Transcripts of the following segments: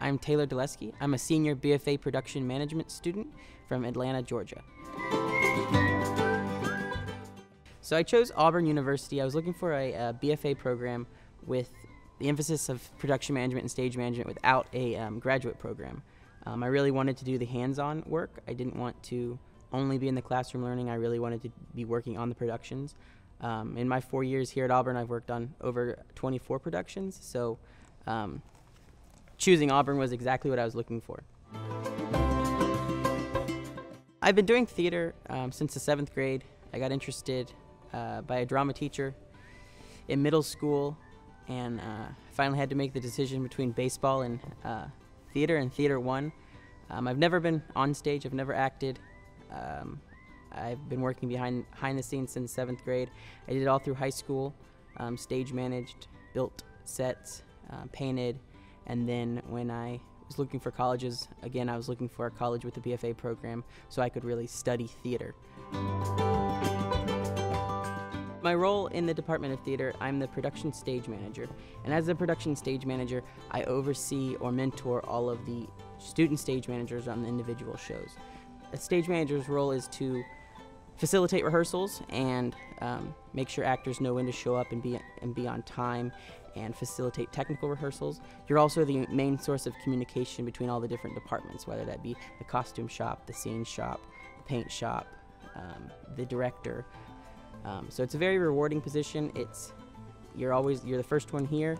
I'm Taylor Dulesky. I'm a senior BFA production management student from Atlanta, Georgia. So I chose Auburn University. I was looking for a BFA program with the emphasis of production management and stage management without a graduate program. I really wanted to do the hands-on work. I didn't want to only be in the classroom learning. I really wanted to be working on the productions. In my 4 years here at Auburn, I've worked on over 24 productions, so choosing Auburn was exactly what I was looking for. I've been doing theater since the 7th grade. I got interested by a drama teacher in middle school, and finally had to make the decision between baseball and theater, and theater won. I've never been on stage, I've never acted. I've been working behind the scenes since 7th grade. I did it all through high school, stage managed, built sets, painted, and then when I was looking for colleges, again, I was looking for a college with a BFA program so I could really study theater. My role in the Department of Theater, I'm the production stage manager, and as the production stage manager, I oversee or mentor all of the student stage managers on the individual shows. A stage manager's role is to facilitate rehearsals and make sure actors know when to show up and be on time, and facilitate technical rehearsals. You're also the main source of communication between all the different departments, whether that be the costume shop, the scene shop, the paint shop, the director. So it's a very rewarding position. You're the first one here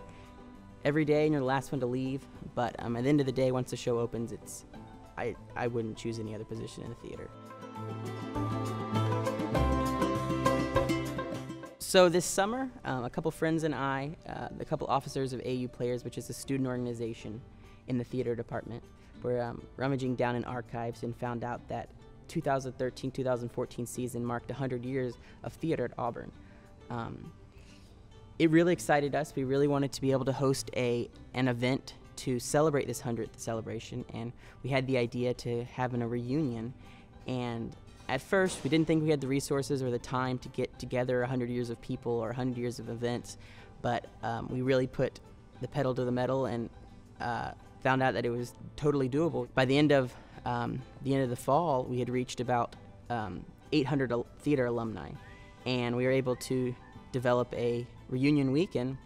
every day and you're the last one to leave, but at the end of the day, once the show opens, I wouldn't choose any other position in the theater. So this summer, a couple friends and I, a couple officers of AU Players, which is a student organization in the theater department, were rummaging down in archives and found out that 2013-2014 season marked 100 years of theater at Auburn. It really excited us. We really wanted to be able to host an event to celebrate this 100th celebration, and we had the idea to have a reunion. And at first, we didn't think we had the resources or the time to get together 100 years of people or 100 years of events, but we really put the pedal to the metal and found out that it was totally doable. By the end of the fall, we had reached about 800 theater alumni, and we were able to develop a reunion weekend,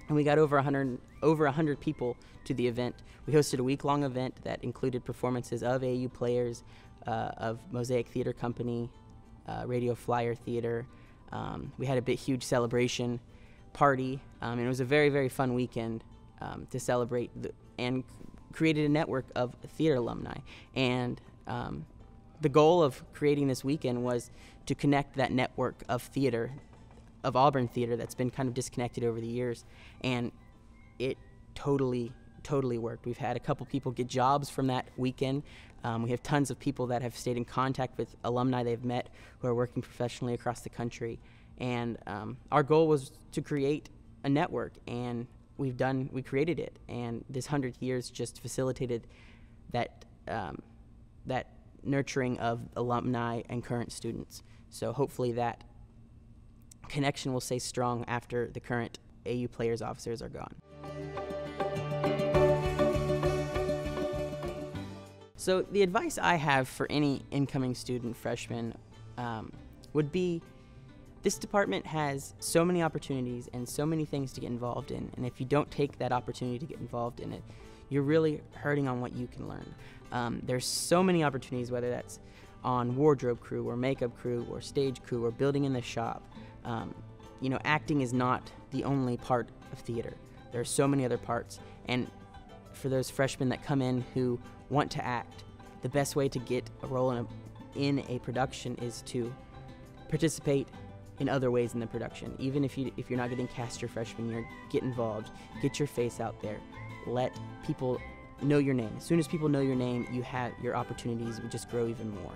and we got over 100 people to the event. We hosted a week-long event that included performances of AU Players, of Mosaic Theater Company, Radio Flyer Theater. We had a huge celebration party, and it was a very, very fun weekend to celebrate and created a network of theater alumni. And the goal of creating this weekend was to connect that network of theater, of Auburn theater, that's been kind of disconnected over the years, and it totally worked. We've had a couple people get jobs from that weekend. We have tons of people that have stayed in contact with alumni they've met who are working professionally across the country. And our goal was to create a network, and we created it. And this 100 years just facilitated that nurturing of alumni and current students. So hopefully that connection will stay strong after the current AU Players officers are gone. So the advice I have for any incoming student, freshman, would be this department has so many opportunities and so many things to get involved in, and if you don't take that opportunity to get involved in it, you're really hurting on what you can learn. There's so many opportunities, whether that's on wardrobe crew or makeup crew or stage crew or building in the shop. Acting is not the only part of theater. There are so many other parts, and for those freshmen that come in who want to act, the best way to get a role in a production is to participate in other ways in the production. Even if you're not getting cast your freshman year, get involved, get your face out there, let people know your name. As soon as people know your name, your opportunities will just grow even more.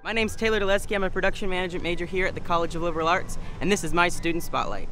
My name's Taylor Dulesky. I'm a production management major here at the College of Liberal Arts, and this is my Student Spotlight.